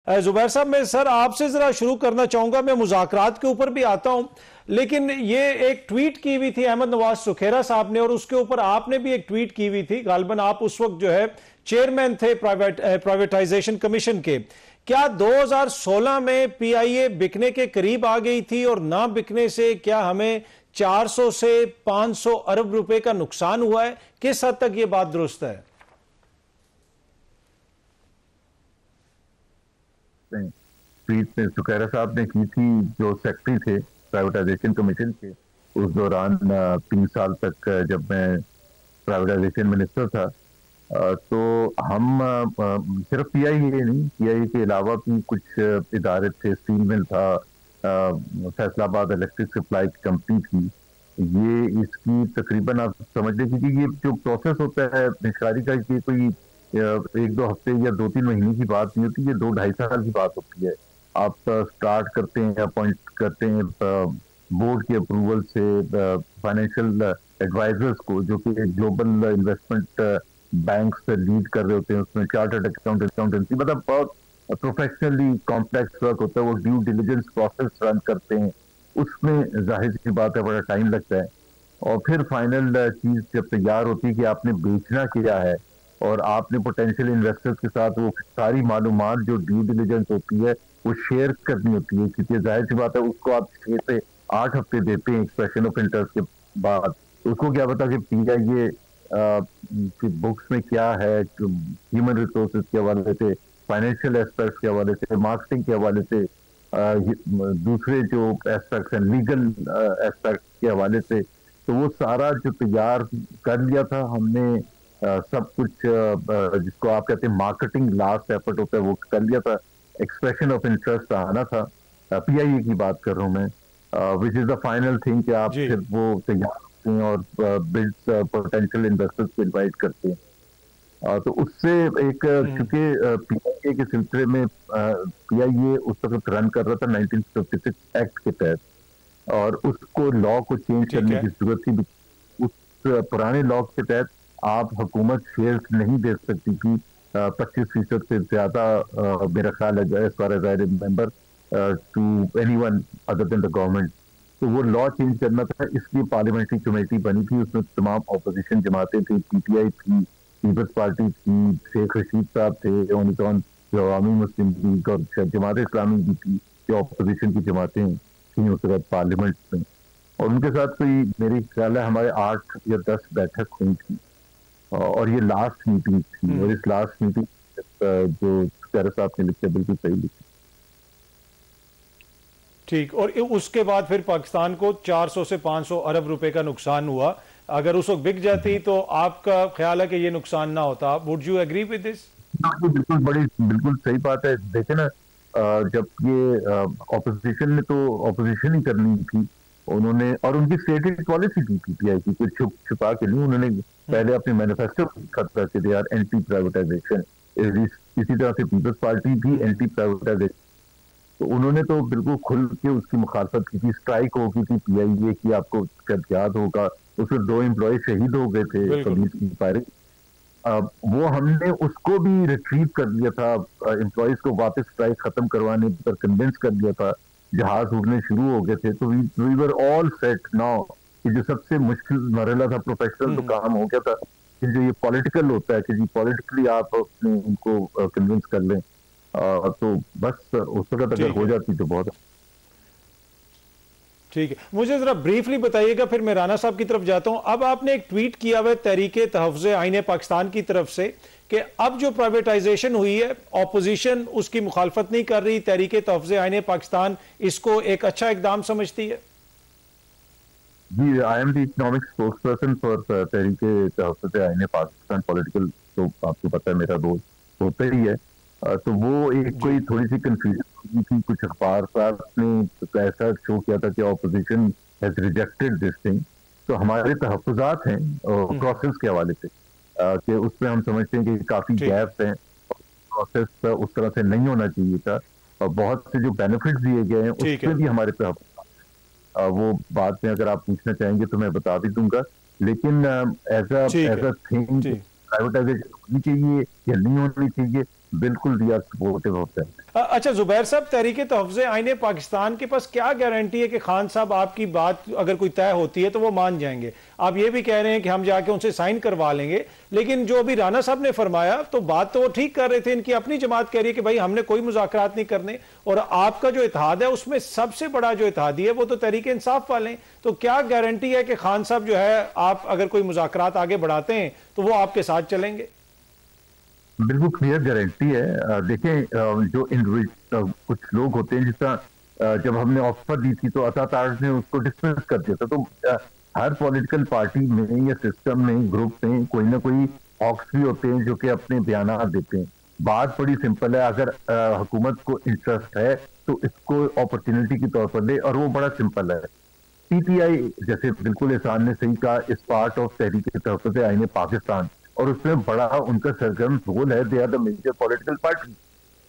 जुबैर साहब, मैं सर आपसे जरा शुरू करना चाहूंगा। मैं मुज़ाकरात के ऊपर भी आता हूं, लेकिन ये एक ट्वीट की हुई थी अहमद नवाज सुखेरा साहब ने, और उसके ऊपर आपने भी एक ट्वीट की हुई थी। गालिबन आप उस वक्त जो है चेयरमैन थे प्राइवेटाइजेशन कमीशन के। क्या 2016 में पीआईए बिकने के करीब आ गई थी, और ना बिकने से क्या हमें 400 से 500 अरब रुपए का नुकसान हुआ है? किस हद तक ये बात दुरुस्त है? ट्वीट में सुखैरा साहब ने की थी, जो सेक्रेटरी थे प्राइवेटाइजेशन कमीशन के उस दौरान 3 साल तक, जब मैं प्राइवेटाइजेशन मिनिस्टर था। तो हम सिर्फ पीआईए नहीं, पीआईए के अलावा भी कुछ इदारे थे। स्टील मिल था, फैसलाबाद इलेक्ट्रिक सप्लाई कंपनी थी। ये इसकी तकरीबन आप समझ लीजिए कि ये जो प्रोसेस होता है निष्कारी का, ये कोई 1-2 हफ्ते या 2-3 महीने की बात नहीं होती, ये 2-2.5 साल की बात होती है। आप स्टार्ट करते हैं, अपॉइंट करते हैं बोर्ड के अप्रूवल से फाइनेंशियल एडवाइजर्स को, जो कि ग्लोबल इन्वेस्टमेंट बैंक से लीड कर रहे होते हैं। उसमें चार्टर्ड अकाउंटेंसी, मतलब बहुत प्रोफेशनली कॉम्प्लेक्स वर्क होता है। वो ड्यू डिलिजेंस प्रोसेस रन करते हैं, उसमें जाहिर सी बात है बड़ा टाइम लगता है। और फिर फाइनल चीज जब तैयार होती है कि आपने बेचना क्या है, और आपने पोटेंशियल इन्वेस्टर्स के साथ वो सारी मालूमात जो ड्यू डिलिजेंस होती है वो शेयर करनी होती है, क्योंकि जाहिर सी बात है उसको आप 6 से 8 हफ्ते देते हैं एक्सप्रेशन ऑफ इंटरेस्ट के बाद। उसको क्या पता कि पीआईए कि बुक्स में क्या है, ह्यूमन रिसोर्सेज के हवाले से, फाइनेंशियल एस्पेक्ट्स के हवाले से, मार्केटिंग के हवाले से, दूसरे जो एस्पेक्ट्स हैं लीगल एस्पेक्ट के हवाले से। तो वो सारा जो तैयार कर लिया था हमने, सब कुछ जिसको आप कहते हैं मार्केटिंग लास्ट एफर्ट होता है वो कर लिया था। एक्सप्रेशन ऑफ इंटरेस्ट आना था, पीआईए की बात कर रहा हूं मैं, which is the final thing कि आप फिर वो तैयार करते हैं और बिड्स पोटेंशियल इन्वेस्टर्स को इन्वाइट करते हैं। तो उससे एक, चूंकि पीआईए के सिलसिले में पीआईए उस वक्त रन कर रहा था 1956 एक्ट के तहत, और उसको लॉ को चेंज करने की जरूरत थी। उस पुराने लॉ के तहत आप हुकूमत शेयर्स नहीं दे सकती थी 25% से ज्यादा, मेरा ख्याल है as far as I remember, to anyone other than the government. तो वो लॉ चेंज करना था, इसलिए पार्लियामेंट्री कमेटी बनी थी। उसमें तमाम ऑपोजिशन जमातें थी, पीटीआई थी, पीपल्स पार्टी थी, शेख रशीद साहब थे, ओनिकॉन जो अवामी मुस्लिम लीग और जमात इस्लामी भी थी, जो ऑपोजिशन की जमातें थी उस वक्त पार्लियामेंट में। और उनके साथ कोई मेरे ख्याल है हमारे 8 या 10 बैठक हुई थी, और ये लास्ट मीटिंग थी। और इस लास्ट मीटिंग जो खैरा साहब ने लिखी बिल्कुल सही लिखी। ठीक, और उसके बाद फिर पाकिस्तान को 400 से 500 अरब रुपए का नुकसान हुआ। अगर उस वक्त बिक जाती तो आपका ख्याल है कि ये नुकसान ना होता? Would you agree with this? बिल्कुल सही बात है। देखे ना, जब ये ऑपोजिशन ने तो ऑपोजिशन ही करनी थी उन्होंने, और उनकी स्टेटेड पॉलिसी थी पीटीआई की, कुछ छुपा के नहीं। उन्होंने पहले अपने मैनिफेस्टो खत्म करके दिया एंटी प्राइवेटाइजेशन। इसी तरह से पीपल्स पार्टी भी एंटी प्राइवेटाइजेशन। तो उन्होंने तो बिल्कुल खुल के उसकी मुखालफत की थी। स्ट्राइक हो गई थी पीआईए की, आपको शायद याद होगा। उसमें 2 एम्प्लॉय शहीद हो गए थे पुलिस की फायरिंग। वो हमने उसको भी रिट्रीव कर लिया था, एम्प्लॉयज को वापस स्ट्राइक खत्म करवाने पर कन्विंस कर लिया था। जहाज उड़ने शुरू हो गए थे, तो we were all set now कि जो सबसे मुश्किल मरहला था प्रोफेशनल तो काम हो गया था। कि जो ये पॉलिटिकल होता है कि जी पॉलिटिकली आप अपने उनको कन्विंस कर लें, तो बस उस वक्त अगर हो जाती तो बहुत। ठीक है, मुझे जरा ब्रीफली बताइएगा, फिर मैं राना साहब की तरफ जाता हूं। अब आपने एक ट्वीट किया हुआ तहरीके तहफ़्ज़ुज़ आईन पाकिस्तान की तरफ से कि अब जो प्राइवेटाइजेशन हुई है, ऑपोजिशन उसकी मुखालफत नहीं कर रही, तहरीके तहफ़्ज़ुज़ आईन पाकिस्तान इसको एक अच्छा इकदाम समझती है। जी, I am the economic spokesperson for Tehreek-e Tahaffuz Aeen Pakistan. Political तो आपको पता है मेरा रोल होता ही है। तो वो एक कोई थोड़ी सी कंफ्यूजन थी। कुछ अखबार ने ऐसा शो किया था कि opposition has rejected this thing. तो हमारे तहफ़्फ़ुज़ात हैं प्रोसेस के हवाले से, कि उसमें हम समझते हैं कि काफी गैप्स हैं, प्रोसेस उस तरह से नहीं होना चाहिए था, और बहुत से जो बेनिफिट दिए गए हैं उसमें भी हमारे तहफ़्फ़ुज़ात। वो बाद में अगर आप पूछना चाहेंगे तो मैं बता भी दूंगा। लेकिन एज अ थिंग प्राइवेटाइजेशन होनी चाहिए या नहीं होनी चाहिए, बिल्कुल दिया सपोर्टिव होता है। अच्छा जुबैर साहब, तहरीक तहफ़्ज़ आईन पाकिस्तान के पास क्या गारंटी है कि खान साहब आपकी बात अगर कोई तय होती है तो वो मान जाएंगे? आप ये भी कह रहे हैं कि हम जाके उनसे साइन करवा लेंगे, लेकिन जो अभी राना साहब ने फरमाया तो बात तो वो ठीक कर रहे थे, इनकी अपनी जमात कह रही है कि भाई हमने कोई मुज़ाकरात नहीं करने, और आपका जो इत्तेहाद है उसमें सबसे बड़ा जो इत्तेहादी है वो तो तहरीक इंसाफ वाले हैं। तो क्या गारंटी है कि खान साहब जो है, आप अगर कोई मुज़ाकरात आगे बढ़ाते हैं तो वो आपके साथ चलेंगे? बिल्कुल क्लियर गारंटी है। देखें, जो कुछ लोग होते हैं, जिस तरह जब हमने ऑफर दी थी तो अता ताज ने उसको डिसमिस कर दिया था। तो हर पॉलिटिकल पार्टी में या सिस्टम में, ग्रुप में कोई ना कोई हॉक्स भी होते हैं जो कि अपने बयान देते हैं। बात बड़ी सिंपल है, अगर हुकूमत को इंटरेस्ट है तो इसको अपॉर्चुनिटी के तौर पर ले, और वो बड़ा सिंपल है। पीटीआई, जैसे बिल्कुल एहसान ने सही कहा, इस पार्ट ऑफ तहरीक तहफ़्फ़ुज़ आईन पाकिस्तान, और उसमें बड़ा उनका सरगर्म रोल है। They are the major political party.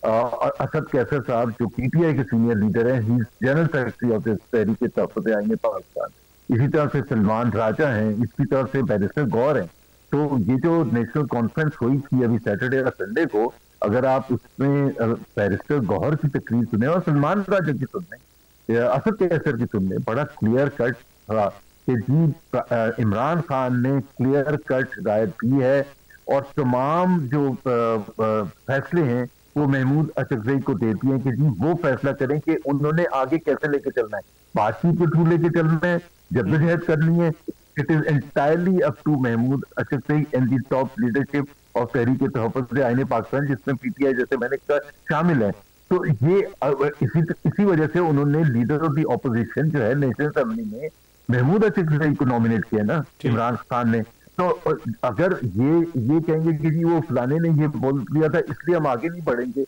और असद कैसर साहब जो पीटीआई के सीनियर लीडर हैं, he general secretary of Tehreek Tahaffuz Aeen Pakistan. इसी तरह से सलमान राजा हैं, इसकी तरफ से बैरिस्टर गौर हैं। तो ये जो नेशनल कॉन्फ्रेंस हुई थी अभी सैटरडे और संडे को, अगर आप उसमें बैरिस्टर गौहर की तकरीर सुने और सलमान राजा की सुने, असद कैसर की सुनने, बड़ा क्लियर कट था कि जी इमरान खान ने क्लियर कट राय दी है, और तमाम जो फैसले हैं वो महमूद अचकजई को दे दिए कि जी वो फैसला करें कि उन्होंने आगे कैसे लेके चलना है, बातचीत के थ्रू लेके चलना है, जद्दोजहद करनी है। It is entirely up to Mahmood Achakzai and the top leadership of Tehreek Tahaffuz Aeen Pakistan, जिसमें पीटीआई, जैसे मैंने कहा, शामिल है। तो ये इसी वजह से उन्होंने लीडर ऑफ द ऑपोजिशन जो है नेशनल असेंबली में महमूद अचकजई को नॉमिनेट किया ना, इमरान खान ने। तो अगर ये कहेंगे कि जी वो फलाने ने ये बोल दिया था इसलिए हम आगे नहीं बढ़ेंगे,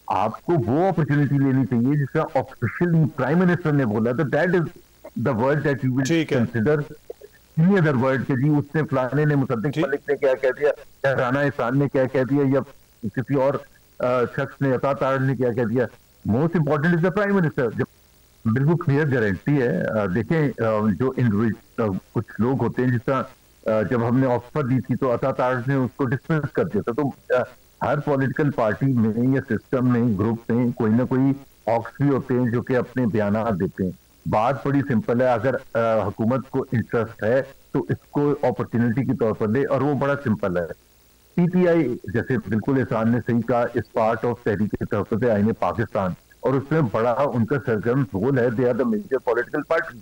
आपको वो अपॉर्चुनिटी लेनी चाहिए जिसका ऑफिशियली प्राइम मिनिस्टर ने बोला था। That is the word that you will consider. Any other word के जी उसने फलाने ने, मुसद्दिक मलिक ने क्या कह दिया, या राना एहसान ने क्या कह दिया, या किसी और शख्स ने, अता ताज ने क्या कह दिया, most important is the prime minister. जब बिल्कुल क्लियर गारंटी है। देखें, जो कुछ लोग होते हैं, जिस तरह जब हमने ऑफर दी थी तो अता ताज ने उसको डिसमिस कर दिया था। तो हर पॉलिटिकल पार्टी में या सिस्टम में, ग्रुप में कोई ना कोई हॉक्स भी होते हैं जो कि अपने बयान देते हैं। बात बड़ी सिंपल है, अगर हुकूमत को इंटरेस्ट है तो इसको अपॉर्चुनिटी के तौर पर ले, और वो बड़ा सिंपल है। पीटीआई, जैसे बिल्कुल एहसान ने सही कहा, इस पार्ट ऑफ तहरीक तहफ़्फ़ुज़ आईन पाकिस्तान, और उसमें बड़ा उनका सरगर्म रोल है। They are the major political party.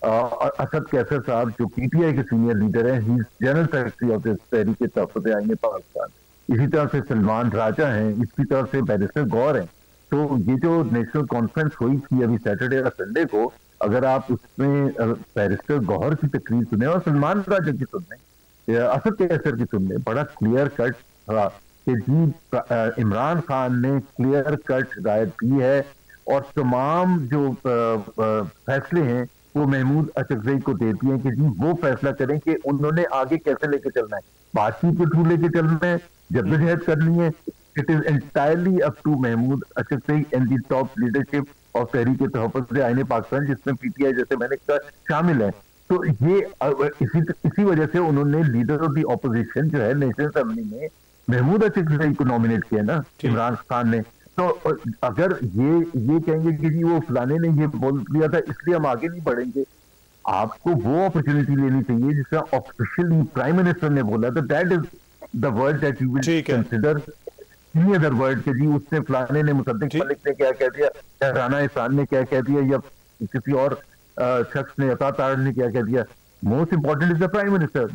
Asad Qaiser sahab जो पीटीआई के सीनियर लीडर हैं, he general secretary of Tehreek Tahaffuz Aeen Pakistan. इसी तरह से सलमान राजा हैं, इसकी तरफ से बैरिस्टर गौर हैं। तो ये जो नेशनल कॉन्फ्रेंस हुई थी अभी सैटरडे और संडे को, अगर आप उसमें बैरिस्टर गौहर की तकरीर सुने और सलमान राजा की सुनने, असद कैसर की सुनने, बड़ा क्लियर कट था कि जी इमरान खान ने क्लियर कट राय दी है, और तमाम जो फैसले हैं वो महमूद अचकजई को दे दिए कि जी वो फैसला करें कि उन्होंने आगे कैसे लेके चलना है, बातचीत के थ्रू लेके चलना है, जद्दोजहद करनी है। It is entirely up to Mahmood Achakzai and the top leadership of Tehreek Tahaffuz Aeen Pakistan, जिसमें पीटीआई, जैसे मैंने कहा, शामिल है। तो ये इसी वजह से उन्होंने लीडर ऑफ द ऑपोजिशन जो है नेशनल असेंबली में महमूद अचकजई को नॉमिनेट किया ना, इमरान खान ने। तो अगर ये कहेंगे कि जी वो फलाने ने ये बोल दिया था इसलिए हम आगे नहीं बढ़ेंगे, आपको वो अपॉर्चुनिटी लेनी चाहिए जिसका ऑफिशियली प्राइम मिनिस्टर ने बोला था। That is the word that you will consider. Any other word के जी उसने फलाने ने, मुसद्दिक मलिक ने क्या कह दिया, या राना एहसान ने क्या कह दिया, या किसी और शख्स ने, अता ताज ने क्या कह दिया, most important is the prime minister.